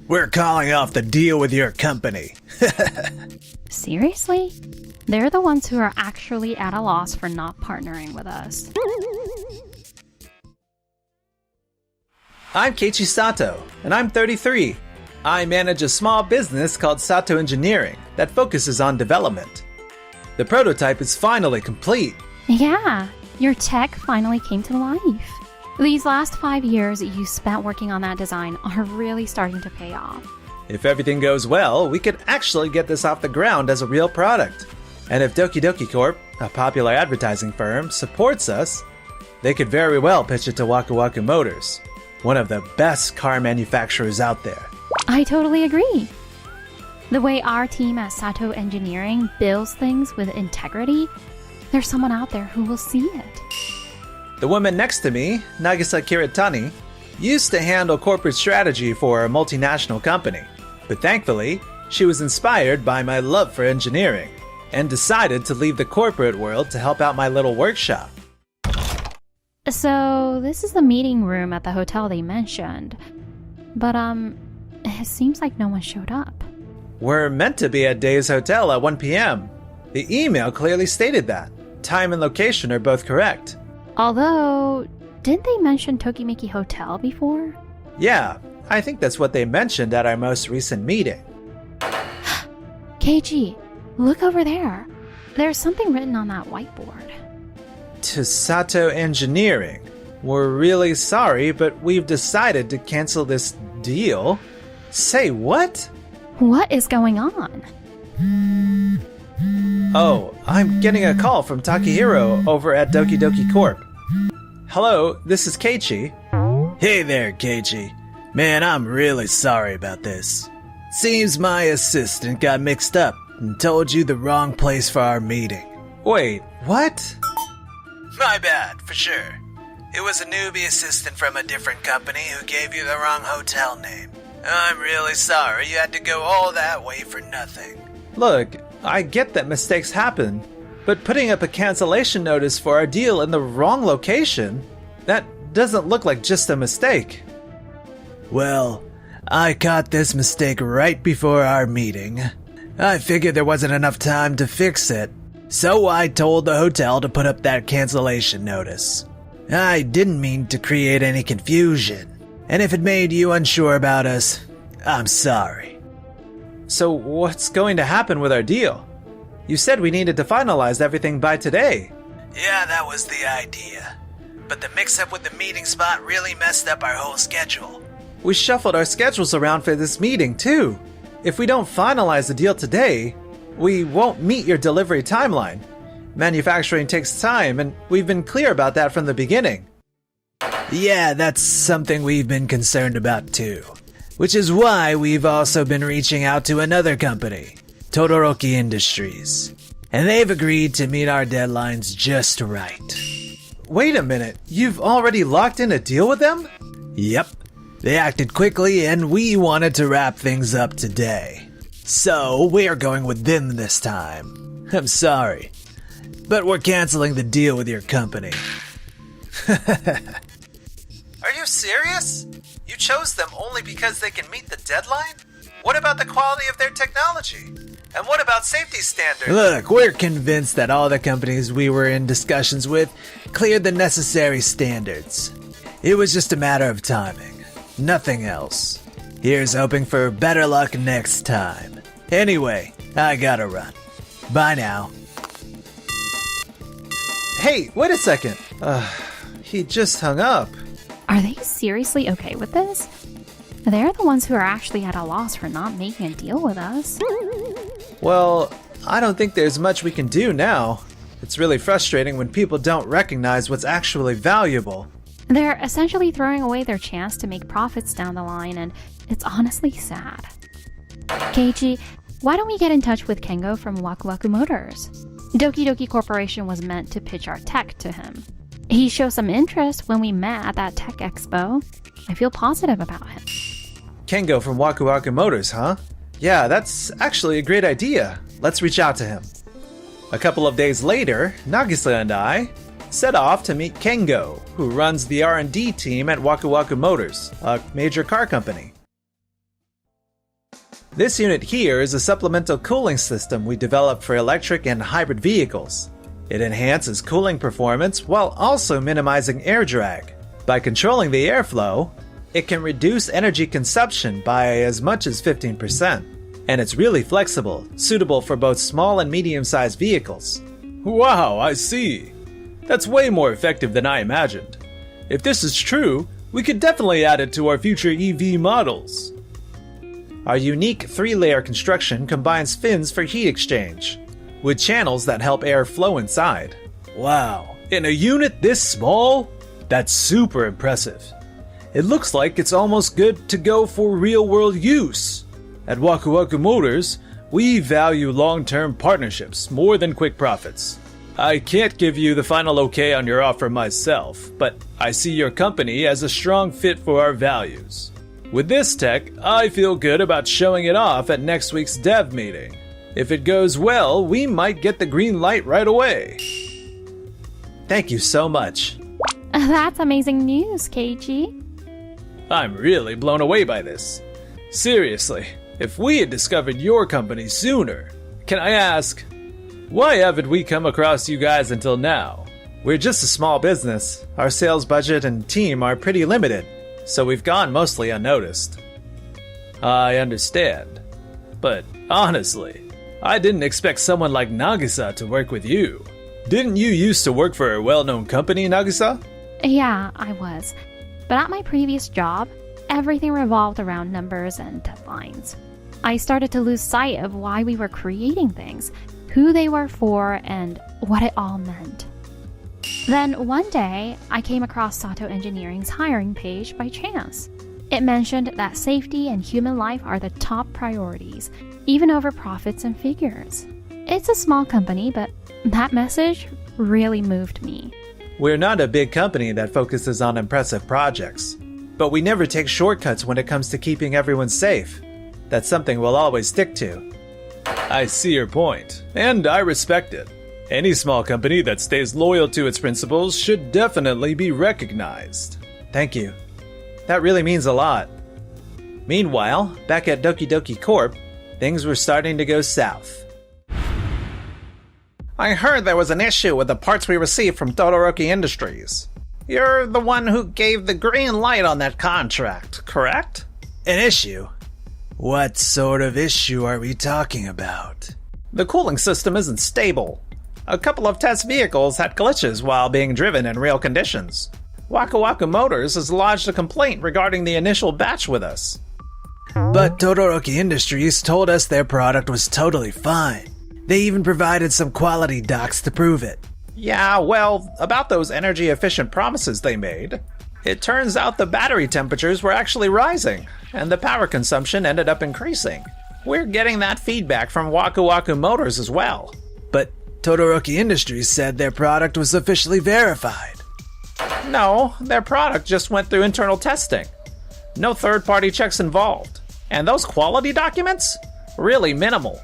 We're calling off the deal with your company. Seriously? They're the ones who are actually at a loss for not partnering with us. I'm Keiichi Sato, and I'm 33. I manage a small business called Sato Engineering that focuses on development. The prototype is finally complete. Yeah, your tech finally came to life. These last 5 years you spent working on that design are really starting to pay off. If everything goes well, we could actually get this off the ground as a real product. And if Doki Doki Corp, a popular advertising firm, supports us, they could very well pitch it to Waku Waku Motors, one of the best car manufacturers out there. I totally agree. The way our team at Sato Engineering builds things with integrity, there's someone out there who will see it. The woman next to me, Nagisa Kiritani, used to handle corporate strategy for a multinational company. But thankfully, she was inspired by my love for engineering and decided to leave the corporate world to help out my little workshop. So, this is the meeting room at the hotel they mentioned. But, it seems like no one showed up. We're meant to be at Days Hotel at 1 p.m. The email clearly stated that. Time and location are both correct. Although, didn't they mention Tokimeki Hotel before? Yeah, I think that's what they mentioned at our most recent meeting. Keiji, look over there. There's something written on that whiteboard. To Sato Engineering, we're really sorry, but we've decided to cancel this deal. Say what? What is going on? Oh, I'm getting a call from Takahiro over at Doki Doki Corp. Hello, this is Keiichi. Hey there, Keiichi. Man, I'm really sorry about this. Seems my assistant got mixed up and told you the wrong place for our meeting. Wait, what? My bad, for sure. It was a newbie assistant from a different company who gave you the wrong hotel name. I'm really sorry you had to go all that way for nothing. Look, I get that mistakes happen, but putting up a cancellation notice for our deal in the wrong location? That doesn't look like just a mistake. Well, I caught this mistake right before our meeting. I figured there wasn't enough time to fix it, so I told the hotel to put up that cancellation notice. I didn't mean to create any confusion, and if it made you unsure about us, I'm sorry. So what's going to happen with our deal? You said we needed to finalize everything by today. Yeah, that was the idea. But the mix-up with the meeting spot really messed up our whole schedule. We shuffled our schedules around for this meeting, too. If we don't finalize the deal today, we won't meet your delivery timeline. Manufacturing takes time, and we've been clear about that from the beginning. Yeah, that's something we've been concerned about too. Which is why we've also been reaching out to another company, Todoroki Industries. And they've agreed to meet our deadlines just right. Wait a minute, you've already locked in a deal with them? Yep. They acted quickly and we wanted to wrap things up today. So we're going with them this time. I'm sorry, but we're canceling the deal with your company. Are you serious? You chose them only because they can meet the deadline? What about the quality of their technology? And what about safety standards? Look, we're convinced that all the companies we were in discussions with cleared the necessary standards. It was just a matter of timing. Nothing else. Here's hoping for better luck next time. Anyway, I gotta run. Bye now. Hey, wait a second. He just hung up. Are they seriously okay with this? They're the ones who are actually at a loss for not making a deal with us. Well, I don't think there's much we can do now. It's really frustrating when people don't recognize what's actually valuable. They're essentially throwing away their chance to make profits down the line, and it's honestly sad. Keiichi, why don't we get in touch with Kengo from Waku Waku Motors? Doki Doki Corporation was meant to pitch our tech to him. He showed some interest when we met at that tech expo. I feel positive about him. Kengo from Waku Waku Motors, huh? Yeah, that's actually a great idea. Let's reach out to him. A couple of days later, Nagisa and I set off to meet Kengo, who runs the R&D team at Waku Waku Motors, a major car company. This unit here is a supplemental cooling system we developed for electric and hybrid vehicles. It enhances cooling performance while also minimizing air drag. By controlling the airflow, it can reduce energy consumption by as much as 15%. And it's really flexible, suitable for both small and medium-sized vehicles. Wow, I see. That's way more effective than I imagined. If this is true, we could definitely add it to our future EV models. Our unique 3-layer construction combines fins for heat exchange, with channels that help air flow inside. Wow, in a unit this small? That's super impressive. It looks like it's almost good to go for real-world use. At Waku Waku Motors, we value long-term partnerships more than quick profits. I can't give you the final okay on your offer myself, but I see your company as a strong fit for our values. With this tech, I feel good about showing it off at next week's dev meeting. If it goes well, we might get the green light right away. Thank you so much. That's amazing news, Keiichi. I'm really blown away by this. Seriously, if we had discovered your company sooner, can I ask, why haven't we come across you guys until now? We're just a small business. Our sales budget and team are pretty limited, so we've gone mostly unnoticed. I understand. But honestly, I didn't expect someone like Nagisa to work with you. Didn't you used to work for a well-known company, Nagisa? Yeah, I was. But at my previous job, everything revolved around numbers and deadlines. I started to lose sight of why we were creating things, who they were for, and what it all meant. Then one day, I came across Sato Engineering's hiring page by chance. It mentioned that safety and human life are the top priorities, even over profits and figures. It's a small company, but that message really moved me. We're not a big company that focuses on impressive projects, but we never take shortcuts when it comes to keeping everyone safe. That's something we'll always stick to. I see your point, and I respect it. Any small company that stays loyal to its principles should definitely be recognized. Thank you. That really means a lot. Meanwhile, back at Doki Doki Corp, things were starting to go south. I heard there was an issue with the parts we received from Todoroki Industries. You're the one who gave the green light on that contract, correct? An issue? What sort of issue are we talking about? The cooling system isn't stable. A couple of test vehicles had glitches while being driven in real conditions. Waku Waku Motors has lodged a complaint regarding the initial batch with us. But Todoroki Industries told us their product was totally fine. They even provided some quality docs to prove it. Yeah, well, about those energy-efficient promises they made, it turns out the battery temperatures were actually rising, and the power consumption ended up increasing. We're getting that feedback from Waku Waku Motors as well. But Todoroki Industries said their product was officially verified. No, their product just went through internal testing. No third-party checks involved. And those quality documents? Really minimal.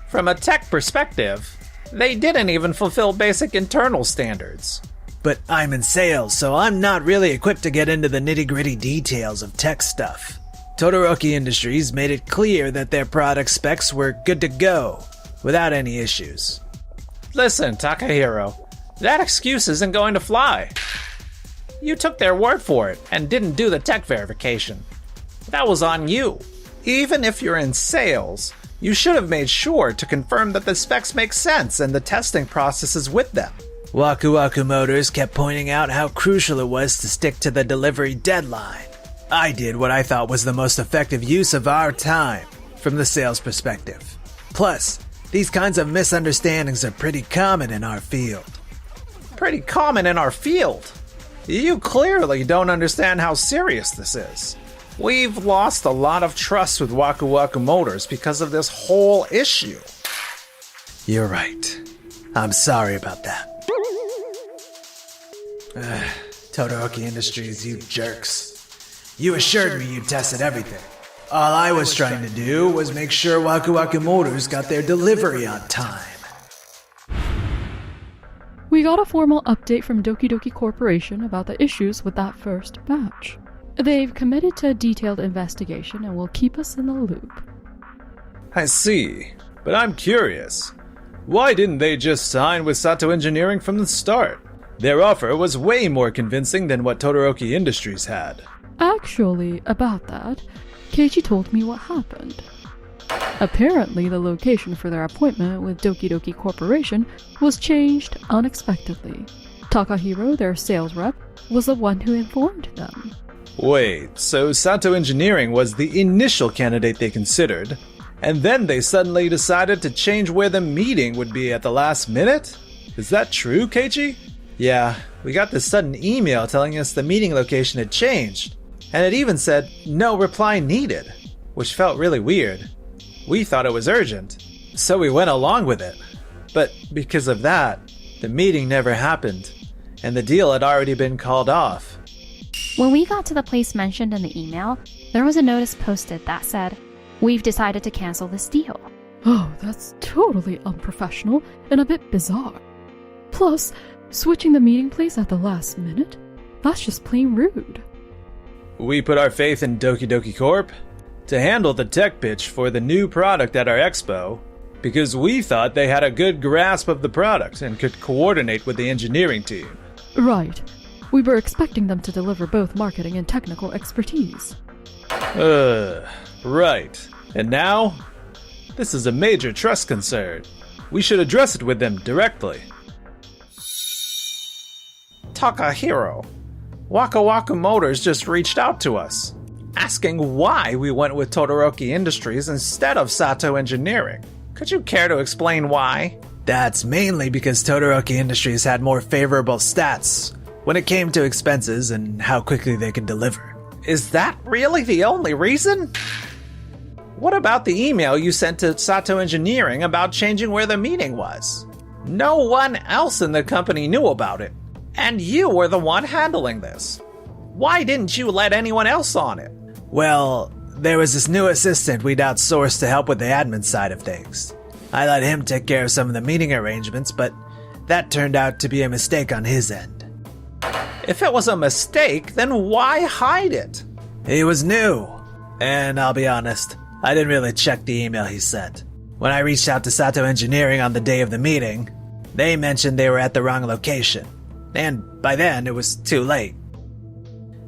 From a tech perspective, they didn't even fulfill basic internal standards. But I'm in sales, so I'm not really equipped to get into the nitty-gritty details of tech stuff. Todoroki Industries made it clear that their product specs were good to go, without any issues. Listen, Takahiro, that excuse isn't going to fly. You took their word for it and didn't do the tech verification. That was on you. Even if you're in sales, you should have made sure to confirm that the specs make sense and the testing process is with them. Waku Waku Motors kept pointing out how crucial it was to stick to the delivery deadline. I did what I thought was the most effective use of our time, from the sales perspective. Plus, these kinds of misunderstandings are pretty common in our field. Pretty common in our field? You clearly don't understand how serious this is. We've lost a lot of trust with Waku Waku Motors because of this whole issue. You're right. I'm sorry about that. Todoroki Industries, you jerks. You assured me you tested everything. All I was trying to do was make sure Waku Waku Motors got their delivery on time. We got a formal update from Doki Doki Corporation about the issues with that first batch. They've committed to a detailed investigation and will keep us in the loop. I see, but I'm curious. Why didn't they just sign with Sato Engineering from the start? Their offer was way more convincing than what Todoroki Industries had. Actually, about that, Keiichi told me what happened. Apparently, the location for their appointment with Doki Doki Corporation was changed unexpectedly. Takahiro, their sales rep, was the one who informed them. Wait, so Sato Engineering was the initial candidate they considered, and then they suddenly decided to change where the meeting would be at the last minute? Is that true, Keiichi? Yeah, we got this sudden email telling us the meeting location had changed, and it even said no reply needed, which felt really weird. We thought it was urgent, so we went along with it. But because of that, the meeting never happened, and the deal had already been called off. When we got to the place mentioned in the email, there was a notice posted that said, "We've decided to cancel this deal." Oh, that's totally unprofessional and a bit bizarre. Plus, switching the meeting place at the last minute? That's just plain rude. We put our faith in Doki Doki Corp to handle the tech pitch for the new product at our expo because we thought they had a good grasp of the product and could coordinate with the engineering team. Right. We were expecting them to deliver both marketing and technical expertise. Right. And now? This is a major trust concern. We should address it with them directly. Takahiro, Waka Waka Motors just reached out to us, asking why we went with Todoroki Industries instead of Sato Engineering. Could you care to explain why? That's mainly because Todoroki Industries had more favorable stats when it came to expenses and how quickly they can deliver. Is that really the only reason? What about the email you sent to Sato Engineering about changing where the meeting was? No one else in the company knew about it, and you were the one handling this. Why didn't you let anyone else on it? Well, there was this new assistant we'd outsourced to help with the admin side of things. I let him take care of some of the meeting arrangements, but that turned out to be a mistake on his end. If it was a mistake, then why hide it? He was new, and I'll be honest, I didn't really check the email he sent. When I reached out to Sato Engineering on the day of the meeting, they mentioned they were at the wrong location, and by then it was too late.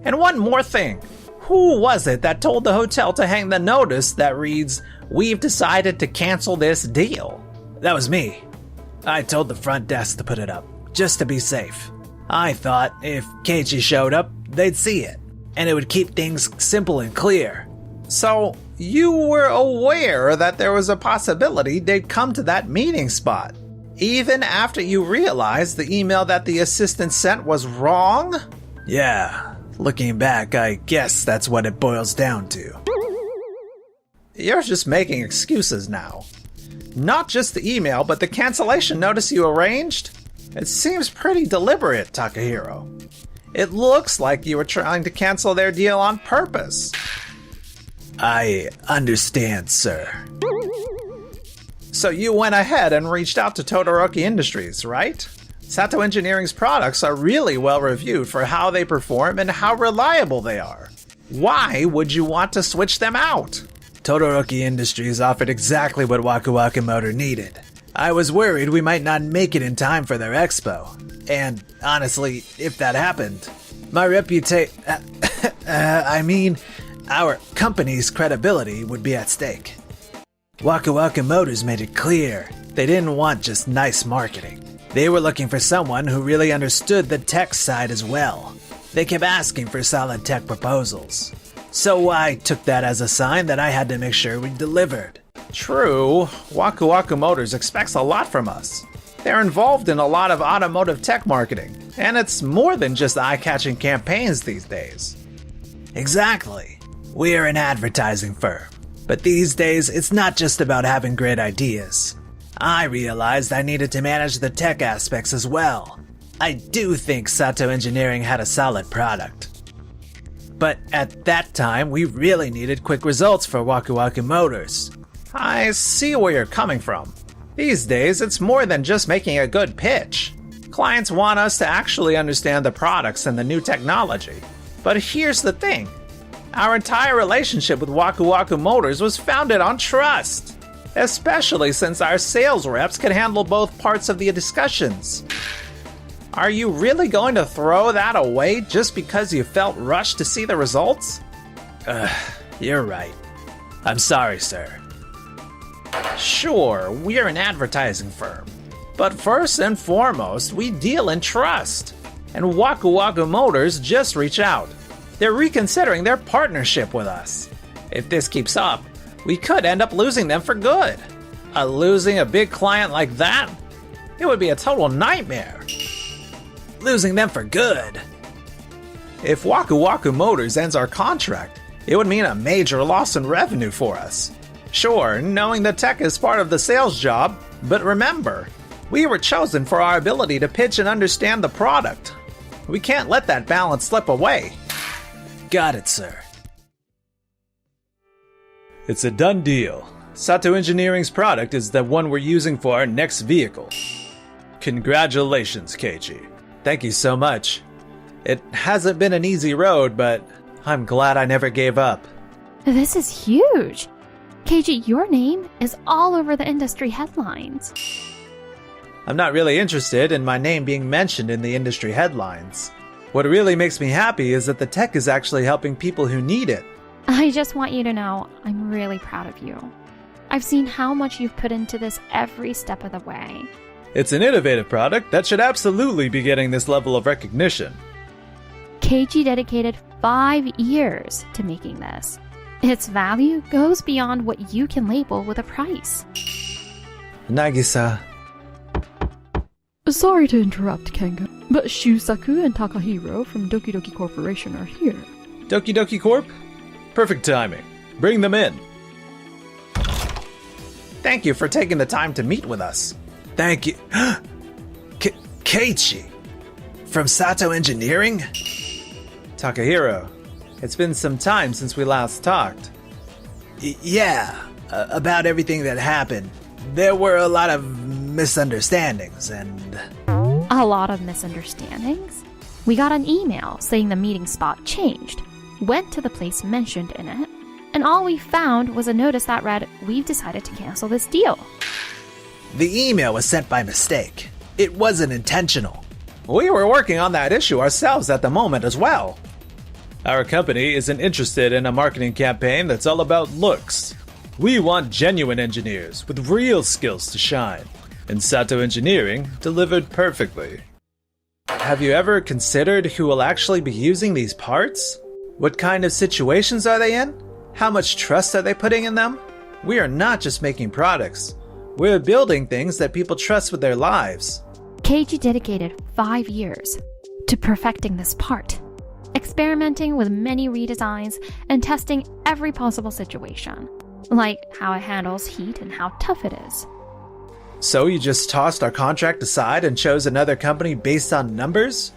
And one more thing. Who was it that told the hotel to hang the notice that reads, "We've decided to cancel this deal"? That was me. I told the front desk to put it up, just to be safe. I thought if Keiichi showed up, they'd see it, and it would keep things simple and clear. So, you were aware that there was a possibility they'd come to that meeting spot, even after you realized the email that the assistant sent was wrong? Yeah, looking back, I guess that's what it boils down to. You're just making excuses now. Not just the email, but the cancellation notice you arranged? It seems pretty deliberate, Takahiro. It looks like you were trying to cancel their deal on purpose. I understand, sir. So you went ahead and reached out to Todoroki Industries, right? Sato Engineering's products are really well reviewed for how they perform and how reliable they are. Why would you want to switch them out? Todoroki Industries offered exactly what Waku Waku Motor needed. I was worried we might not make it in time for their expo. And honestly, if that happened, my our company's credibility would be at stake. Waku Waku Motors made it clear they didn't want just nice marketing. They were looking for someone who really understood the tech side as well. They kept asking for solid tech proposals. So I took that as a sign that I had to make sure we delivered. True, Waku Waku Motors expects a lot from us. They're involved in a lot of automotive tech marketing, and it's more than just eye-catching campaigns these days. Exactly. We're an advertising firm. But these days, it's not just about having great ideas. I realized I needed to manage the tech aspects as well. I do think Sato Engineering had a solid product. But at that time, we really needed quick results for Waku Waku Motors. I see where you're coming from. These days, it's more than just making a good pitch. Clients want us to actually understand the products and the new technology. But here's the thing. Our entire relationship with Waku Waku Motors was founded on trust. especially since our sales reps can handle both parts of the discussions. Are you really going to throw that away just because you felt rushed to see the results? You're right. I'm sorry, sir. Sure, we're an advertising firm, but first and foremost, we deal in trust. And Waku Waku Motors just reached out. They're reconsidering their partnership with us. If this keeps up, we could end up losing them for good. Losing a big client like that? It would be a total nightmare. Losing them for good. If Waku Waku Motors ends our contract, it would mean a major loss in revenue for us. Sure, knowing the tech is part of the sales job, but remember, we were chosen for our ability to pitch and understand the product. We can't let that balance slip away. Got it, sir. It's a done deal. Sato Engineering's product is the one we're using for our next vehicle. Congratulations, Keiichi. Thank you so much. It hasn't been an easy road, but I'm glad I never gave up. This is huge. Keiichi, your name is all over the industry headlines. I'm not really interested in my name being mentioned in the industry headlines. What really makes me happy is that the tech is actually helping people who need it. I just want you to know I'm really proud of you. I've seen how much you've put into this every step of the way. It's an innovative product that should absolutely be getting this level of recognition. Keiichi dedicated 5 years to making this. Its value goes beyond what you can label with a price. Nagisa. Sorry to interrupt, Kenga, but Shusaku and Takahiro from Doki Doki Corporation are here. Doki Doki Corp? Perfect timing. Bring them in. Thank you for taking the time to meet with us. Thank you. Keiichi? From Sato Engineering? Takahiro, it's been some time since we last talked. Yeah, about everything that happened. There were a lot of misunderstandings and... A lot of misunderstandings? We got an email saying the meeting spot changed, went to the place mentioned in it, and all we found was a notice that read, "We've decided to cancel this deal." The email was sent by mistake. It wasn't intentional. We were working on that issue ourselves at the moment as well. Our company isn't interested in a marketing campaign that's all about looks. We want genuine engineers with real skills to shine, and Sato Engineering delivered perfectly. Have you ever considered who will actually be using these parts? What kind of situations are they in? How much trust are they putting in them? We are not just making products. We're building things that people trust with their lives. Keiichi dedicated 5 years to perfecting this part, experimenting with many redesigns and testing every possible situation, like how it handles heat and how tough it is. So you just tossed our contract aside and chose another company based on numbers?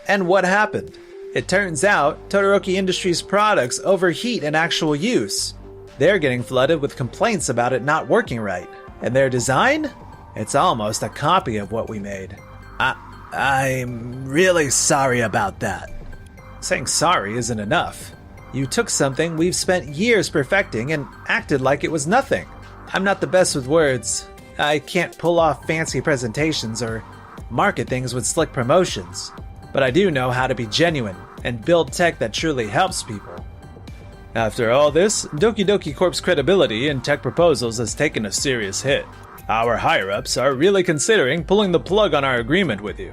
And what happened? It turns out Todoroki Industries' products overheat in actual use. They're getting flooded with complaints about it not working right. And their design? It's almost a copy of what we made. I'm really sorry about that. Saying sorry isn't enough. You took something we've spent years perfecting and acted like it was nothing. I'm not the best with words. I can't pull off fancy presentations or market things with slick promotions. But I do know how to be genuine and build tech that truly helps people. After all this, Doki Doki Corp's credibility in tech proposals has taken a serious hit. Our higher-ups are really considering pulling the plug on our agreement with you.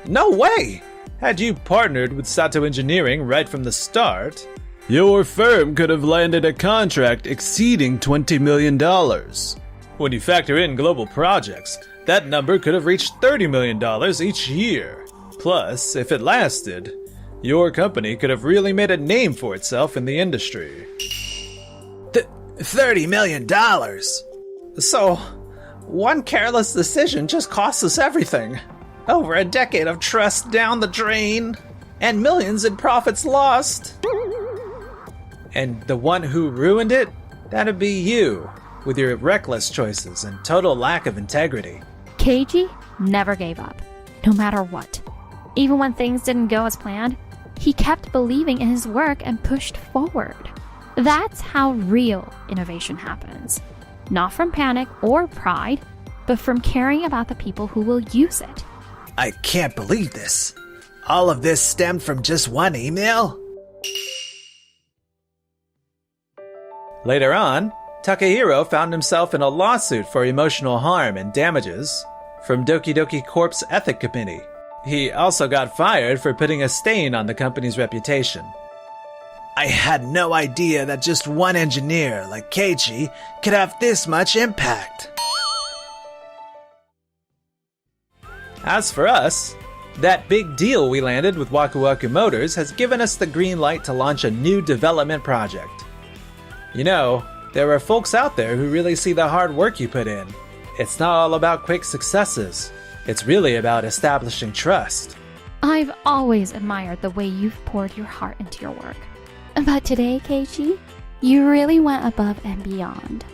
No way! Had you partnered with Sato Engineering right from the start, your firm could have landed a contract exceeding $20 million. When you factor in global projects, that number could have reached $30 million each year. Plus, if it lasted, your company could have really made a name for itself in the industry. $30 million? So, one careless decision just cost us everything. Over a decade of trust down the drain, and millions in profits lost. And the one who ruined it? That'd be you, with your reckless choices and total lack of integrity. Keiichi never gave up, no matter what. Even when things didn't go as planned, he kept believing in his work and pushed forward. That's how real innovation happens. Not from panic or pride, but from caring about the people who will use it. I can't believe this. All of this stemmed from just one email? Later on, Takahiro found himself in a lawsuit for emotional harm and damages from Doki Doki Corp's Ethic Committee. He also got fired for putting a stain on the company's reputation. I had no idea that just one engineer like Keiichi could have this much impact. As for us, that big deal we landed with Waku Waku Motors has given us the green light to launch a new development project. You know, there are folks out there who really see the hard work you put in. It's not all about quick successes. It's really about establishing trust. I've always admired the way you've poured your heart into your work. But today, Keiichi, you really went above and beyond.